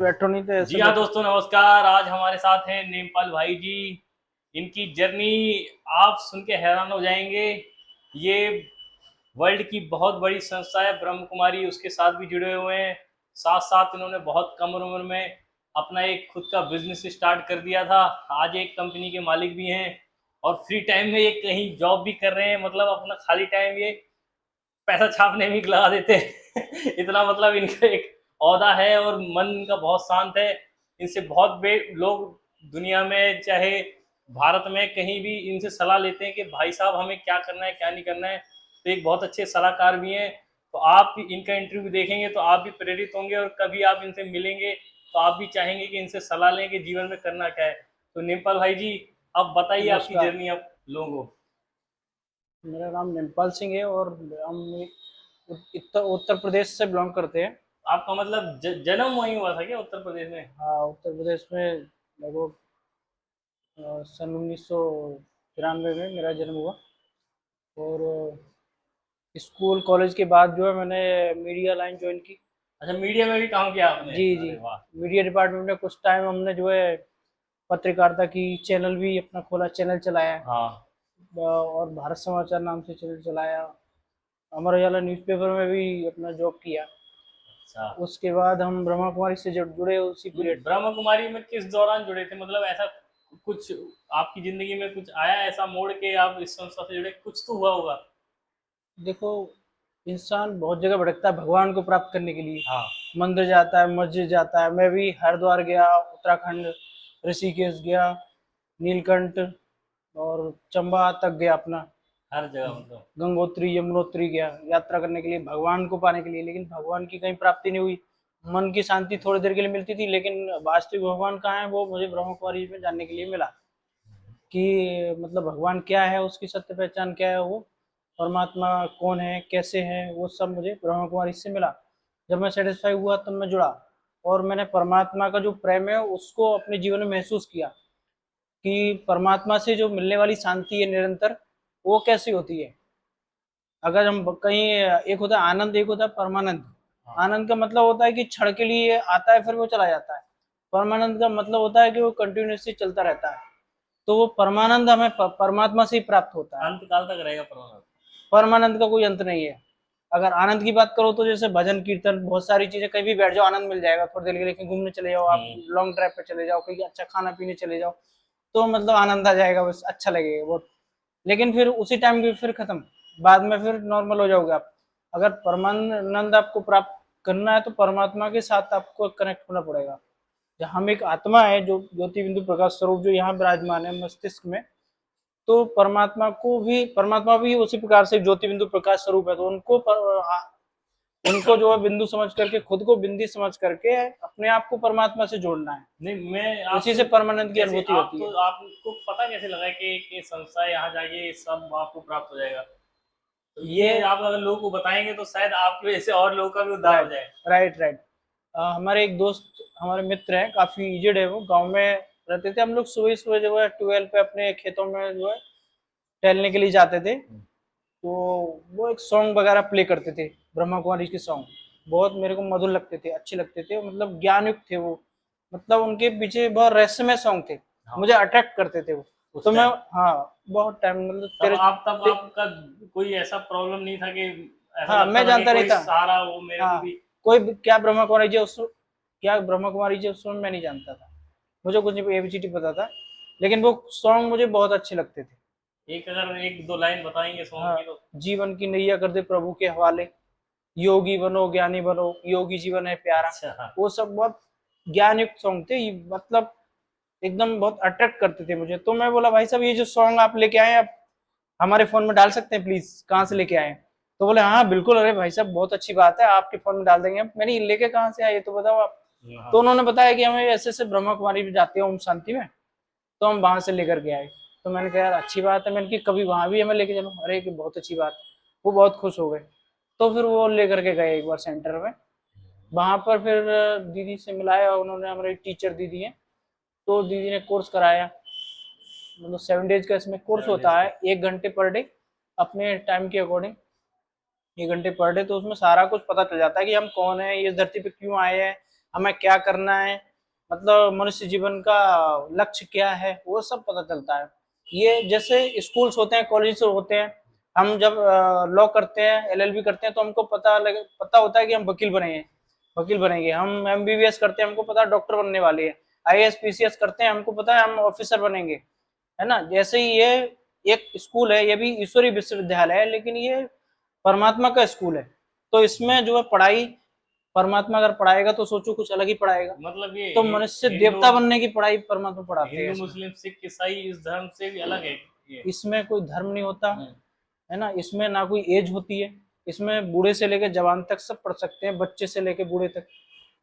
बैठो नहीं तो ऐसे जी हाँ बैठो। दोस्तों, नमस्कार। आज हमारे साथ हैं नेमपाल भाई जी। इनकी जर्नी आप सुन के हैरान हो जाएंगे। ये वर्ल्ड की बहुत बड़ी संस्था है ब्रह्म कुमारी, उसके साथ भी जुड़े हुए हैं। साथ साथ इन्होंने बहुत कम उम्र में अपना एक खुद का बिजनेस स्टार्ट कर दिया था। आज एक कंपनी के मालिक भी हैं और फ्री टाइम में ये कहीं जॉब भी कर रहे हैं। मतलब अपना खाली टाइम ये पैसा छापने में लगा देते हैं। इतना मतलब इनका एक औहदा है और मन इनका बहुत शांत है। इनसे बहुत बे लोग दुनिया में, चाहे भारत में कहीं भी, इनसे सलाह लेते हैं कि भाई साहब हमें क्या करना है क्या नहीं करना है। तो एक बहुत अच्छे सलाहकार भी हैं। तो आप इनका इंटरव्यू देखेंगे तो आप भी प्रेरित होंगे और कभी आप इनसे मिलेंगे तो आप भी चाहेंगे कि इनसे सलाह लें कि जीवन में करना क्या है। तो नेपाल भाई जी, अब बताइए आपकी नमस्कार। जर्नी आप लोगों को। मेरा नाम निमपाल सिंह है और हम उत्तर उत्तर प्रदेश से बिलोंग करते हैं। आपका मतलब जन्म वहीं हुआ था क्या, उत्तर प्रदेश में? हाँ, उत्तर प्रदेश में लगभग सन 1993 में मेरा जन्म हुआ। और स्कूल कॉलेज के बाद जो है मैंने मीडिया लाइन ज्वाइन की। अच्छा, मीडिया में भी काम किया आपने? जी जी। अरे वाह। मीडिया डिपार्टमेंट में कुछ टाइम हमने जो है पत्रकारिता की, चैनल भी अपना खोला, चैनल चलाया। हाँ। और भारत समाचार नाम से चैनल चलाया। अमर उजाला न्यूज़पेपर में भी अपना जॉब किया। अच्छा। उसके बाद हम ब्रह्मा कुमारी से जुड़े उसी पीरियड में। ब्रह्म कुमारी में किस दौरान जुड़े थे? मतलब ऐसा कुछ आपकी जिंदगी में कुछ आया ऐसा मोड़ के आप इस संस्था से जुड़े? कुछ तो हुआ होगा। देखो, इंसान बहुत जगह भटकता है भगवान को प्राप्त करने के लिए। हाँ। मंदिर जाता है, मस्जिद जाता है। मैं भी हरिद्वार गया, उत्तराखंड, ऋषिकेश गया, नीलकंठ और चंबा तक गया अपना। हर जगह मतलब। गंगोत्री, यमुनोत्री गया यात्रा करने के लिए, भगवान को पाने के लिए। लेकिन भगवान की कहीं प्राप्ति नहीं हुई। मन की शांति थोड़ी देर के लिए मिलती थी, लेकिन वास्तविक भगवान कहाँ है वो मुझे ब्रह्म कुमारी में जानने के लिए मिला। कि मतलब भगवान क्या है, उसकी सत्य पहचान क्या है, वो परमात्मा कौन है, कैसे है, वो सब मुझे ब्रह्म कुमारी से मिला। जब मैं सेटिस्फाई हुआ तब मैं जुड़ा। और मैंने परमात्मा का जो प्रेम है उसको अपने जीवन में महसूस किया कि परमात्मा से जो मिलने वाली शांति है निरंतर, वो कैसी होती है। अगर हम कहीं, एक होता है आनंद, एक होता है परमानंद। हाँ। आनंद का मतलब होता है कि क्षण के लिए आता है फिर वो चला जाता है। परमानंद का मतलब होता है कि वो कंटिन्यूसली चलता रहता है। तो वो परमानंद हमें परमात्मा से ही प्राप्त होता है। अंत काल तक रहेगा परमानंद। परमानंद का कोई अंत नहीं है। अगर आनंद की बात करो तो जैसे भजन कीर्तन, बहुत सारी चीजें, कहीं भी बैठ जाओ आनंद मिल जाएगा थोड़ी देर के लिए। लेकिन घूमने चले जाओ आप, हम्म। लॉन्ग ड्राइव पे चले जाओ, कहीं अच्छा खाना पीने चले जाओ, तो मतलब आनंद आ जाएगा, बस अच्छा लगेगा बहुत। लेकिन फिर उसी टाइम भी फिर खत्म, बाद में फिर नॉर्मल हो जाओगे आप। अगर परमानंद आपको प्राप्त करना है तो परमात्मा के साथ आपको कनेक्ट होना पड़ेगा। हम एक आत्मा है जो ज्योति बिंदु प्रकाश स्वरूप जो यहाँ विराजमान है मस्तिष्क में। तो परमात्मा भी उसी प्रकार से ज्योति बिंदु प्रकाश स्वरूप है। तो उनको जो है बिंदु समझ करके, खुद को बिंदी समझ करके अपने आप को परमात्मा से जोड़ना है। नहीं, मैं उसी आपसे से परमानंद की कैसे, अनुभूति आप होती तो है। आपको पता कैसे लगा कि ये संस्था है, यहाँ जाके सब आपको प्राप्त हो जाएगा? तो ये ये आप अगर लोगों को बताएंगे तो शायद आपकी वजह से और लोगों का भी उद्धार हो राइट, जाए। राइट। हमारे एक दोस्त, हमारे मित्र हैं, काफी एजेड है, वो गांव में रहते थे। हम लोग सुबह सुबह जो है 12 पे अपने खेतों में जो है टहलने के लिए जाते थे। तो वो एक सॉन्ग वगैरह प्ले करते थे, ब्रह्मा कुमारी के सॉन्ग। बहुत मेरे को मधुर लगते थे, अच्छे लगते थे, मतलब ज्ञान युक्त थे वो। मतलब उनके पीछे बहुत रहस्यमय सॉन्ग थे, हाँ। मुझे अट्रैक्ट करते थे वो। उस तो मैं, टाइम हाँ, बहुत टाइम मतलब तब आपका कोई ऐसा प्रॉब्लम नहीं था कि ऐसा हाँ, लगता मैं था कि जानता नहीं कोई था। सहारा हो मेरे को हाँ, भी? क्या ब्रह्मा कुमारी जी उस, क्या ब्रह्मा कुमारी जी उस समय मैं नहीं जानता था। मुझे कुछ नहीं, एबीसीडी पता था। लेकिन वो सॉन्ग मुझे बहुत अच्छे लगते थे। एक अगर एक दो लाइन बताएंगे सॉन्ग हाँ, की तो। जीवन की नैया कर दे प्रभु के हवाले, योगी बनो ज्ञानी बनो, योगी जीवन है प्यारा। अच्छा। हाँ। वो सब बहुत ज्ञान युक्त सॉन्ग थे मतलब एकदम बहुत अट्रैक्ट करते थे मुझे। तो मैं बोला भाई साहब ये जो सॉन्ग आप लेके आए आप हमारे फोन में डाल सकते हैं प्लीज, कहाँ से लेके आए? तो बोले हाँ बिल्कुल, अरे भाई साहब बहुत अच्छी बात है, आपके फोन में डाल देंगे। मैंने ये लेके कहाँ से आए ये तो बताओ आप। तो हाँ। उन्होंने बताया कि हमें ऐसे ऐसे ब्रह्मा कुमारी में जाते हैं ओम शांति में, तो हम वहां से लेकर के आए। तो मैंने कहा यार अच्छी बात है, मैंने कि कभी वहां भी हमें लेके चलो। अरे कि बहुत अच्छी बात है। वो बहुत खुश हो गए। तो फिर वो लेकर के गए एक बार सेंटर में। वहां पर फिर दीदी से मिलाया, उन्होंने, हमारी टीचर दीदी है, तो दीदी ने कोर्स कराया। मतलब 7 डेज का इसमें कोर्स 7 days होता है, का। 1 घंटे पर डे, अपने टाइम के अकॉर्डिंग 1 घंटे पर डे। तो उसमें सारा कुछ पता चल जाता है कि हम कौन है, ये धरती पे क्यों आए हैं, हमें क्या करना है, मतलब मनुष्य जीवन का लक्ष्य क्या है, वो सब पता चलता है। ये जैसे स्कूल्स होते हैं, कॉलेज होते हैं, हम जब लॉ करते हैं, एलएलबी करते हैं, तो हमको पता होता है कि हम वकील बनेंगे। हम एमबीबीएस करते हैं, हमको पता है डॉक्टर बनने वाले हैं। आईएएस पीसीएस करते हैं, हमको पता है हम ऑफिसर बनेंगे, है ना। जैसे ही ये एक स्कूल है, ये भी ईश्वरीय विश्वविद्यालय है, लेकिन ये परमात्मा का स्कूल है। तो इसमें जो है पढ़ाई, परमात्मा अगर पढ़ाएगा तो सोचो कुछ अलग ही पढ़ाएगा। मतलब ये तो मनुष्य हिंदू देवता बनने की पढ़ाई परमात्मा पढ़ाते हैं हिंदू इसमें। मुस्लिम सिख ईसाई इस धर्म से भी अलग है ये। इसमें कोई धर्म नहीं होता, हम्म, है ना। इसमें ना कोई एज होती है, इसमें बूढ़े से लेकर जवान तक सब पढ़ सकते हैं, बच्चे से लेकर बूढ़े तक,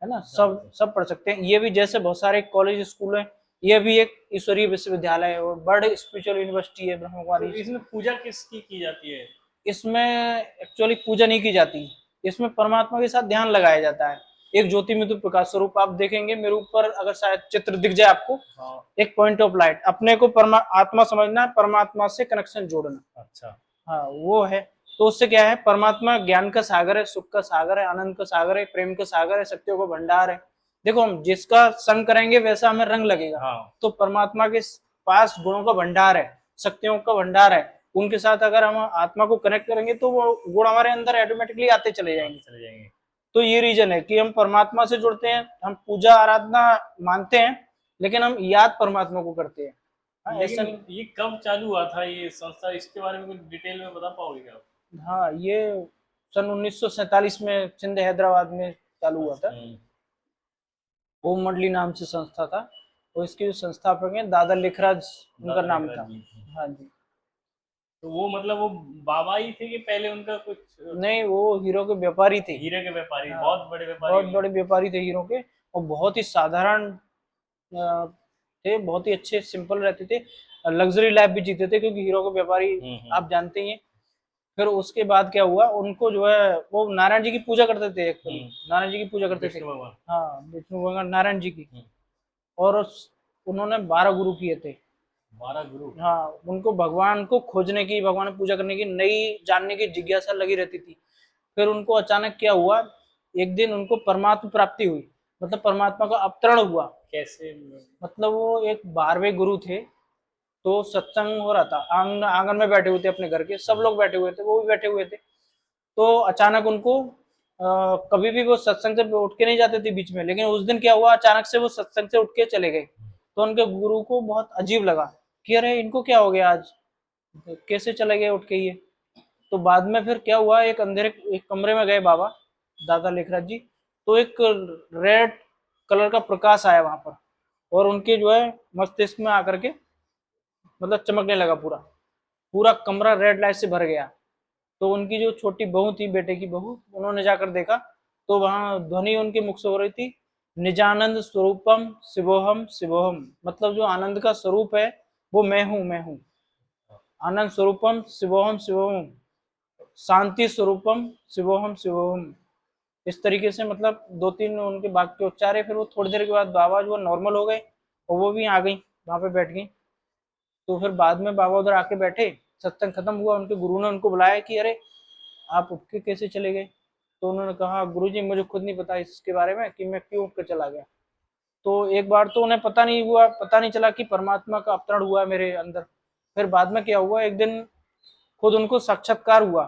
है ना, सब सब पढ़ सकते हैं। ये भी जैसे बहुत सारे कॉलेज स्कूल है, ये भी एक ईश्वरीय विश्वविद्यालय है और बड़े स्पिरिचुअल यूनिवर्सिटी है ब्रह्म तो कुमारी। इसमें पूजा किसकी की जाती है? इसमें एक्चुअली पूजा नहीं की जाती, इसमें परमात्मा के साथ ध्यान लगाया जाता है। एक ज्योति में तो प्रकाश स्वरूप आप देखेंगे मेरे ऊपर, अगर शायद चित्र दिख जाए आपको, हाँ। एक पॉइंट ऑफ लाइट, अपने को आत्मा समझना है, परमात्मा से कनेक्शन जोड़ना। अच्छा। हाँ वो है। तो उससे क्या है, परमात्मा ज्ञान का सागर है, सुख का सागर है, आनंद का सागर है, प्रेम का सागर है, शक्तियों का भंडार है। देखो हम जिसका संग करेंगे वैसा हमें रंग लगेगा। हाँ। तो परमात्मा के पास गुणों का भंडार है, शक्तियों का भंडार है। उनके साथ अगर हम आत्मा को कनेक्ट करेंगे तो वो गुण हमारे अंदर ऑटोमेटिकली आते चले जाएंगे। चले जाएंगे। तो ये रीजन है कि हम परमात्मा से जुड़ते हैं, हम पूजा आराधना मानते हैं, लेकिन हम याद परमात्मा को करते हैं। हाँ, ऐसा लेकिन नहीं। ये कब चालू हुआ था ये संस्था, इसके बारे में कुछ डिटेल में बता पाओगे क्या? हाँ, ये सन 1947 में सिंध हैदराबाद में चालू हुआ था। ओम मंडली नाम से संस्था था, और इसके जो संस्थापक हैं दादा लेखराज उनका दादा नाम लेखराज था। जी। हाँ जी। तो वो मतलब वो बाबा ही थे कि पहले उनका कुछ नहीं, वो हीरो के व्यापारी थे। हीरे के व्यापारी, हाँ, बहुत बड़े व्यापारी बहुत हैं। बड़े व्यापारी थे हीरो के, और बहुत ही साधारण थे, बहुत ही अच्छे सिंपल रहते थे, लग्जरी लाइफ भी जीते थे, क्योंकि हीरो के व्यापारी आप जानते ही हैं। फिर उसके बाद क्या हुआ, उनको जो है वो नारायण जी की पूजा करते थे, एक्चुअली नारायण जी की पूजा करते थे। विष्णु भगवान। हाँ, विष्णु भगवान नारायण जी की। और उन्होंने 12 गुरु किए थे। 12 गुरु। हाँ, उनको भगवान को खोजने की, भगवान पूजा करने की, नई जानने की जिज्ञासा लगी रहती थी। फिर उनको अचानक क्या हुआ, एक दिन उनको परमात्मा प्राप्ति हुई, मतलब परमात्मा का अवतरण हुआ। कैसे? मतलब वो एक 12वें गुरु थे, तो सत्संग हो रहा था, आंगन में बैठे हुए थे अपने घर के, सब लोग बैठे हुए थे, वो भी बैठे हुए थे। तो अचानक उनको कभी भी वो सत्संग से उठ के नहीं जाते थे बीच में, लेकिन उस दिन क्या हुआ, अचानक से वो सत्संग से उठ के चले गए। तो उनके गुरु को बहुत अजीब लगा कि अरे इनको क्या हो गया आज, कैसे चले गए उठ के ये। तो बाद में फिर क्या हुआ, एक अंधेरे एक कमरे में गए बाबा दादा लेखराज जी, तो एक रेड कलर का प्रकाश आया वहां पर, और उनके जो है मस्तिष्क में आकर के मतलब चमकने लगा, पूरा पूरा कमरा रेड लाइट से भर गया। तो उनकी जो छोटी बहू थी, बेटे की बहू, उन्होंने जाकर देखा, तो वहां ध्वनि उनके मुख से हो रही थी, निजानंद स्वरूपम शिवोहम शिवोहम, मतलब जो आनंद का स्वरूप है वो मैं हूं, मैं हूं। आनंद स्वरूपम शिवोहम शिवोहम, शांति स्वरूपम शिवोहम शिवोहम। इस तरीके से मतलब 2-3 उनके वाक्य उच्चार है। फिर वो थोड़ी देर के बाद बाबा जो नॉर्मल हो गए, और वो भी आ गई, वहां पे बैठ गई। तो फिर बाद में बाबा उधर आके बैठे, सत्संग खत्म हुआ, उनके गुरु ने उनको बुलाया कि अरे आप उठ के कैसे चले गए। तो उन्होंने कहा गुरुजी मुझे खुद नहीं पता इसके बारे में कि मैं क्यों उठ कर चला गया। तो एक बार तो उन्हें पता नहीं चला कि परमात्मा का अवतरण हुआ मेरे अंदर। फिर बाद में क्या हुआ, एक दिन खुद उनको साक्षात्कार हुआ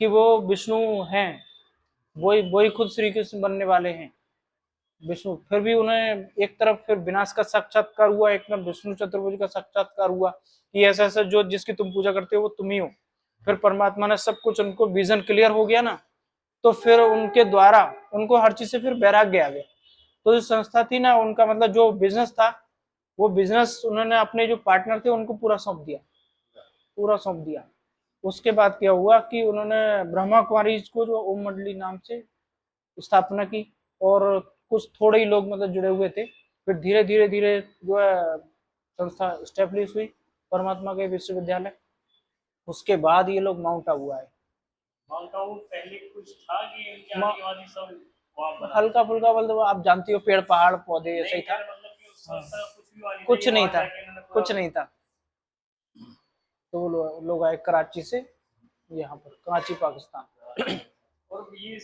कि वो विष्णु हैं, वही खुद श्री कृष्ण बनने वाले हैं, विष्णु। फिर भी उन्हें एक तरफ फिर विनाश का साक्षात्कार हुआ, एक तरफ विष्णु चतुर्भुज का साक्षात्कार हुआ कि ऐसा ऐसा जो जिसकी तुम पूजा करते हो वो तुम ही हो। फिर परमात्मा ने सब कुछ, उनको विजन क्लियर हो गया ना, तो फिर उनके द्वारा उनको हर चीज से फिर वैराग्य आ गया। तो जो संस्था थी ना, उनका मतलब जो बिजनेस था, वो बिजनेस उन्होंने अपने जो पार्टनर थे उनको पूरा सौंप दिया, पूरा सौंप दिया। उसके बाद क्या हुआ कि उन्होंने ब्रह्मा कुमारी को जो ओम मंडली नाम से स्थापना की, और कुछ थोड़े ही लोग मतलब जुड़े हुए थे। फिर धीरे धीरे धीरे जो है संस्था स्टेब्लिश हुई, परमात्मा के विश्वविद्यालय। उसके बाद ये लोग माउंट आबू आए। माउंट आबू पहले कुछ था कि इनके आने के बाद ही सब वहाँ बना? हल्का फुल्का मतलब आप जानती हो, पेड़ पहाड़ पौधे ऐसा नहीं, ही था। मेरा मतलब कि उस हाँ, संस्था कुछ भी वाली कुछ नहीं, नहीं वहाँ था, जाके इन्होंने पूरा। कुछ नहीं था। तो वो लोग आए कराची से यहाँ पर, कराची पाकिस्तान। और ये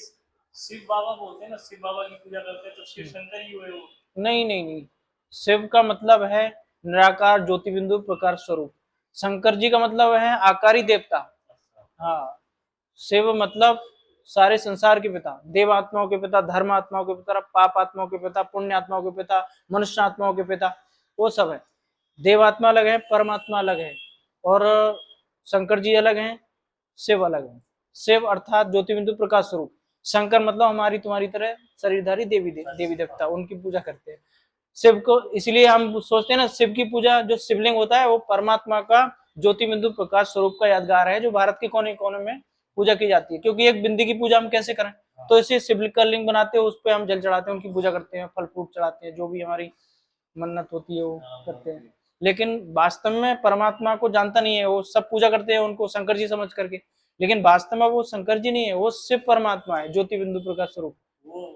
शिव बाबा बोलते हैं ना, शिव बाबा की पूजा करते हैं तो शिव शंकर ही हुए वो। नहीं नहीं नहीं, शिव का मतलब है निराकार ज्योति बिंदु प्रकाश स्वरूप। शंकर जी का मतलब है आकारी देवता। हाँ, शिव मतलब सारे संसार के पिता, देव आत्माओं के पिता, धर्म आत्माओं के पिता, पाप आत्माओं के पिता, पुण्य आत्माओं के पिता, मनुष्य आत्माओं के पिता, वो सब है। देव आत्मा अलग है, परमात्मा अलग है, और शंकर जी अलग हैं, शिव अलग है। शिव अर्थात ज्योति बिंदु प्रकाश स्वरूप। शंकर मतलब हमारी तुम्हारी तरह शरीरधारी देवी देवता, उनकी पूजा करते हैं शिव को। इसलिए हम सोचते हैं ना, शिव की पूजा, जो शिवलिंग होता है वो परमात्मा का ज्योति बिंदु प्रकाश स्वरूप का यादगार है, जो भारत के कोने कोने में पूजा की जाती है। क्योंकि एक बिंदी की पूजा हम कैसे करें, तो इसे शिव का लिंग बनाते हैं, उस पर हम जल चढ़ाते हैं, उनकी पूजा करते हैं, फल फ्रूट चढ़ाते हैं, जो भी हमारी मन्नत होती है वो करते हैं। लेकिन वास्तव में परमात्मा को जानता नहीं है, वो सब पूजा करते हैं उनको शंकर जी समझ करके, लेकिन वास्तव में वो शंकर जी नहीं है, वो शिव परमात्मा है, ज्योति बिंदु प्रकाश स्वरूप। वो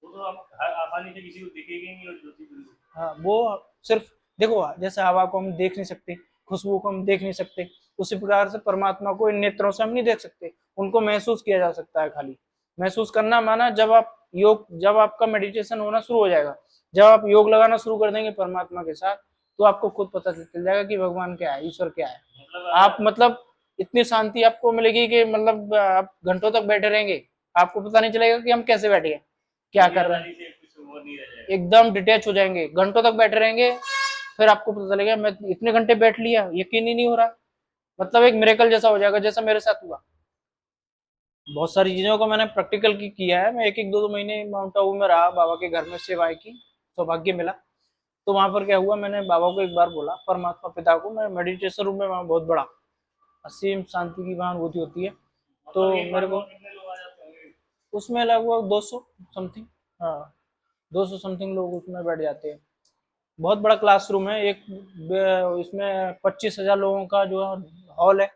तो आप आसानी से किसी को दिखेगी नहीं, और ज्योति बिंदु। हाँ, वो सिर्फ देखो, जैसे हवा को हम देख नहीं सकते, खुशबू को हम देख नहीं सकते, उसी प्रकार से परमात्मा को इन नेत्रों से हम नहीं देख सकते, उनको महसूस किया जा सकता है। खाली महसूस करना माना, जब आपका मेडिटेशन होना शुरू हो जाएगा, जब आप योग लगाना शुरू कर देंगे परमात्मा के साथ, तो आपको खुद पता चल जाएगा कि भगवान क्या है, ईश्वर क्या है। आप मतलब इतनी शांति आपको मिलेगी कि मतलब आप घंटों तक बैठे रहेंगे, आपको पता नहीं चलेगा कि हम कैसे बैठे हैं, क्या कर रहे हैं। एकदम डिटेच हो जाएंगे, घंटों तक बैठे रहेंगे, फिर आपको पता चलेगा मैं इतने घंटे बैठ लिया, यकीन ही नहीं हो रहा। मतलब एक मिरेकल जैसा हो जाएगा, जैसा मेरे साथ हुआ। बहुत सारी चीजों को मैंने प्रैक्टिकल की किया है। मैं एक दो महीने माउंट आबू में रहा, बाबा के घर में सेवाएं की, सौभाग्य मिला। तो वहां पर क्या हुआ, मैंने बाबा को एक बार बोला, परमात्मा पिता को, मैं मेडिटेशन रूम में, वहां बहुत बड़ा असीम शांति की वहां अनुभूति होती है। तो मेरे को उसमें लगभग 200 समथिंग, हाँ 200 समथिंग लोग उसमें बैठ जाते हैं। बहुत बड़ा क्लासरूम है, इसमें 25,000 लोगों का जो हॉल है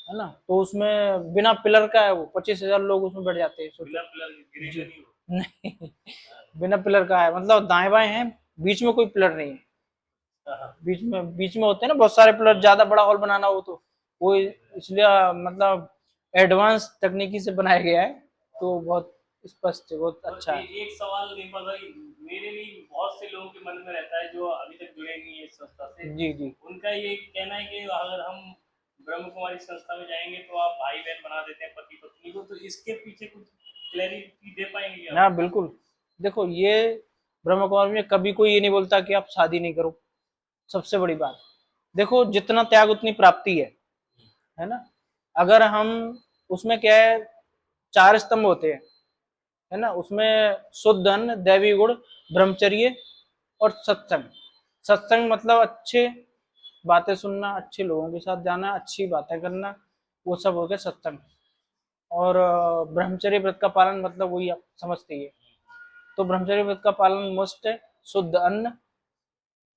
ना, तो उसमें बिना पिलर का है वो, 25,000 लोग उसमें बैठ जाते हैं। बिना पिलर गिरेगा नहीं वो। नहीं, बिना पिलर का है, मतलब दाएं बाएं हैं, बीच में कोई पिलर नहीं है। बीच में होते हैं ना बहुत सारे पिलर, ज्यादा बड़ा हॉल बनाना हो तो वो, इसलिए मतलब एडवांस तकनीकी से बनाया गया है, तो बहुत स्पष्ट है, बहुत अच्छा है। एक सवाल नहीं पता, मेरे लिए बहुत से लोगों के मन में रहता है जो अभी तक जुड़े नहीं है इस संस्था से। जी जी, उनका ये कहना है कि अगर हम ब्रह्म कुमारी संस्था में जाएंगे तो आप भाई बहन बना देते हैं पति पत्नी को, तो इसके पीछे कुछ क्लैरिटी दे पाएंगे आप? हाँ बिल्कुल। देखो, ये ब्रह्म कुमारी में कभी कोई ये नहीं बोलता कि आप शादी नहीं करो। सबसे बड़ी बात, देखो जितना त्याग उतनी प्राप्ति है ना। अगर हम, उसमें क्या है, 4 स्तंभ होते हैं, है ना, उसमें शुद्ध अन्न, दैवी गुण, ब्रह्मचर्य और सत्संग। सत्संग मतलब अच्छे बातें सुनना, अच्छे लोगों के साथ जाना, अच्छी बातें करना, वो सब हो गया सत्संग। और ब्रह्मचर्य व्रत का पालन मतलब वही आप समझते ही है। तो ब्रह्मचर्य व्रत का पालन मस्ट है। शुद्ध अन्न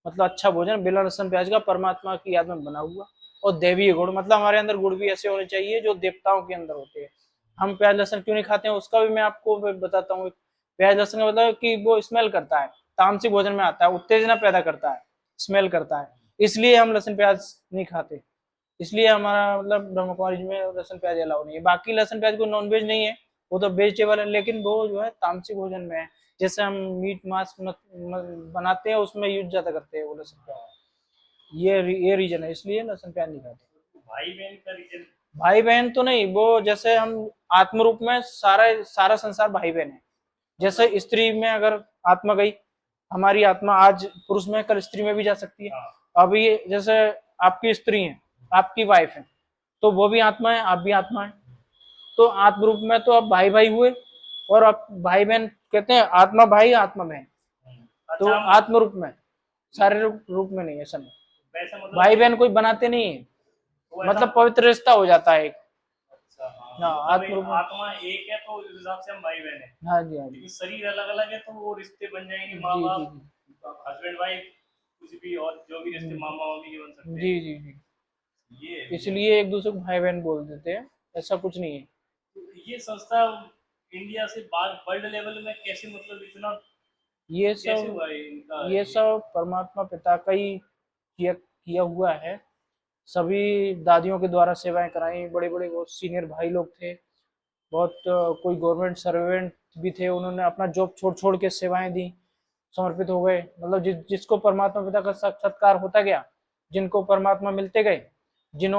मतलब अच्छा भोजन, बिना लहसुन प्याज का, परमात्मा की याद में बना हुआ। और दैवीय गुण मतलब हमारे अंदर गुण भी ऐसे होने चाहिए जो देवताओं के अंदर होते हैं। हम प्याज लहसुन क्यों नहीं खाते हैं, उसका भी मैं आपको बताता हूँ। प्याज लहसुन का मतलब कि वो स्मेल करता है, तामसिक भोजन में आता है, उत्तेजना पैदा करता है, स्मेल करता है, इसलिए हम लहसुन प्याज नहीं खाते। इसलिए हमारा मतलब ब्रह्म कुमारी में लहसुन प्याज अलाउ नहीं है। बाकी लहसुन प्याज को नॉनवेज नहीं है, वो तो वेजिटेबल है, लेकिन वो जो है तामसिक भोजन में है। जैसे हम मीट मांस बनाते हैं, उसमें यूज ज्यादा करते हैं वो लहसुन प्याज। ये रीजन है, इसलिए लहसुन प्याज नहीं खाते। भाई बहन का रीजन? भाई बहन तो नहीं, वो जैसे हम आत्म रूप में सारा सारा संसार भाई बहन है। जैसे स्त्री में अगर आत्मा गई, हमारी आत्मा आज पुरुष में, कल स्त्री में भी जा सकती है। अभी जैसे आपकी स्त्री है, आपकी वाइफ है, तो वो भी आत्मा है, आप भी आत्मा है। तो आत्म रूप में तो आप भाई भाई हुए, और आप भाई बहन कहते हैं, आत्मा भाई आत्मा बहन। तो आत्म रूप में, शारीरिक रूप में नहीं, ऐसा नहीं। भाई बहन कोई बनाते नहीं है, मतलब पवित्र रिश्ता हो जाता है एक। हाँ, आत्म रूप में आत्मा एक है तो उस हिसाब से हम भाई बहन है। हाँ जी, हाँ जी, लेकिन शरीर अलग अलग है तो वो रिश्ते बन जाएंगे, माँ जी जी बाप, हस्बैंड वाइफ, कुछ भी, और जो भी रिश्ते मामा मामी के बन सकते हैं। जी जी जी, ये इसलिए एक दूसरे को भाई बहन बोल देते हैं, ऐसा कुछ नहीं है। ये संस्था इंडिया से बाहर वर्ल्ड लेवल में कैसे, मतलब इतना ये कैसे सब हुआ है इनका? ये सब परमात्मा पिता का ही किया हुआ है। सभी दादियों के द्वारा सेवाएं कराई, बड़े बड़े वो सीनियर भाई लोग थे, बहुत कोई गवर्नमेंट सर्वेंट भी थे, उन्होंने अपना जॉब छोड़ छोड़ के सेवाएं दी, समर्पित हो गए। मतलब जिसको परमात्मा पिता का साक्षात्कार होता गया, जिनको परमात्मा मिलते गए, जिन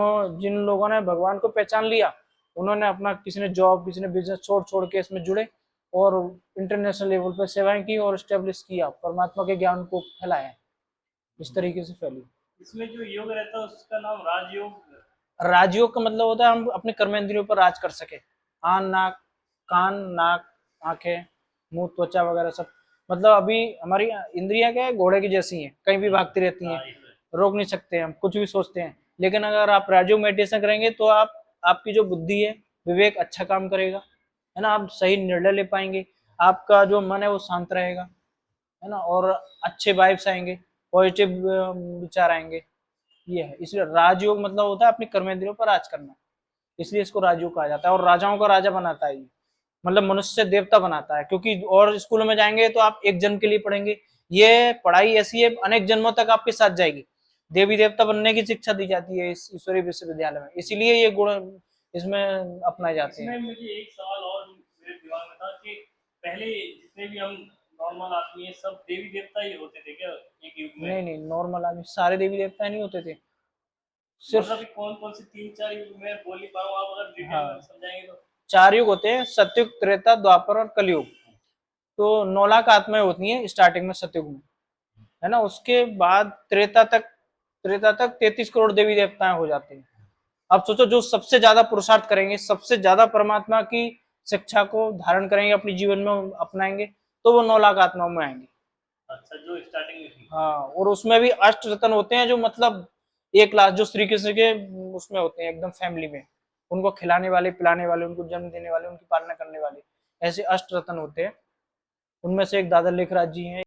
लोगों ने भगवान को पहचान लिया, उन्होंने अपना, किसी ने जॉब, किसी ने बिजनेस छोड़ छोड़ के इसमें जुड़े और इंटरनेशनल लेवल पर सेवाएं की और स्टेब्लिश किया, परमात्मा के ज्ञान को फैलाया, इस तरीके से फैली। इसमें जो योग रहता है उसका नाम राजयोग। राजयोग का मतलब होता है हम अपने कर्मेंद्रियों पर राज कर सके। कान, नाक, आंखें, मुंह, त्वचा वगैरह सब। मतलब अभी हमारी इंद्रियां क्या है, घोड़े की जैसी हैं, कहीं भी भागती रहती हैं, रोक नहीं सकते हम, कुछ भी सोचते हैं। लेकिन अगर आप राजयोग मेडिटेशन करेंगे तो आपकी जो बुद्धि है, विवेक अच्छा काम करेगा, है ना, आप सही निर्णय ले पाएंगे, आपका जो मन है वो शांत रहेगा, है ना, और अच्छे वाइब्स आएंगे, पॉजिटिव विचार आएंगे। ये है, इसलिए राजयोग मतलब होता है अपने कर्मेंद्रियों पर राज करना, इसलिए इसको राजयोग कहा जाता है। और राजाओं का राजा बनाता है ये, मतलब मनुष्य से देवता बनाता है। क्योंकि और स्कूलों में जाएंगे तो आप एक जन्म के लिए पढ़ेंगे, ये पढ़ाई ऐसी है अनेक जन्मों तक आपके साथ जाएगी। देवी देवता बनने की शिक्षा दी जाती है इस ईश्वरीय विश्वविद्यालय में, इसीलिए ये गुण इसमें अपनाए जाते हैं। इसमें मुझे एक सवाल और मेरे दिमाग में था कि पहले जितने भी हम नॉर्मल आदमी है सब देवी देवता ही होते थे क्या एक युग में? नहीं नहीं, नॉर्मल आदमी सारे देवी देवता नहीं होते थे, सिर्फ। मतलब कौन कौन से 3-4 युग में बोल नहीं पाऊँ, आप अगर डिटेल में हाँ, समझाएंगे तो। 4 युग होते हैं, सतयुग, त्रेता, द्वापर और कलयुग। तो 9 लाख आत्माएं होती हैं स्टार्टिंग में सतयुग में, है ना। उसके बाद त्रेता तक 33 करोड़ देवी देवताएं हो जाते हैं। अब सोचो, जो सबसे ज्यादा पुरुषार्थ करेंगे, सबसे ज्यादा परमात्मा की शिक्षा को धारण करेंगे, अपने जीवन में अपनाएंगे, तो वो 9 लाख आत्माओं में आएंगे। अच्छा, जो स्टार्टिंग में थी। हाँ, और उसमें भी अष्ट रतन होते हैं, जो मतलब 1 लाख, जो श्री कृष्ण के उसमें होते हैं एकदम फैमिली में, उनको खिलाने वाले, पिलाने वाले, उनको जन्म देने वाले, उनकी पालना करने वाले, ऐसे अष्ट रतन होते हैं। उनमें से एक दादा लेखराज जी हैं।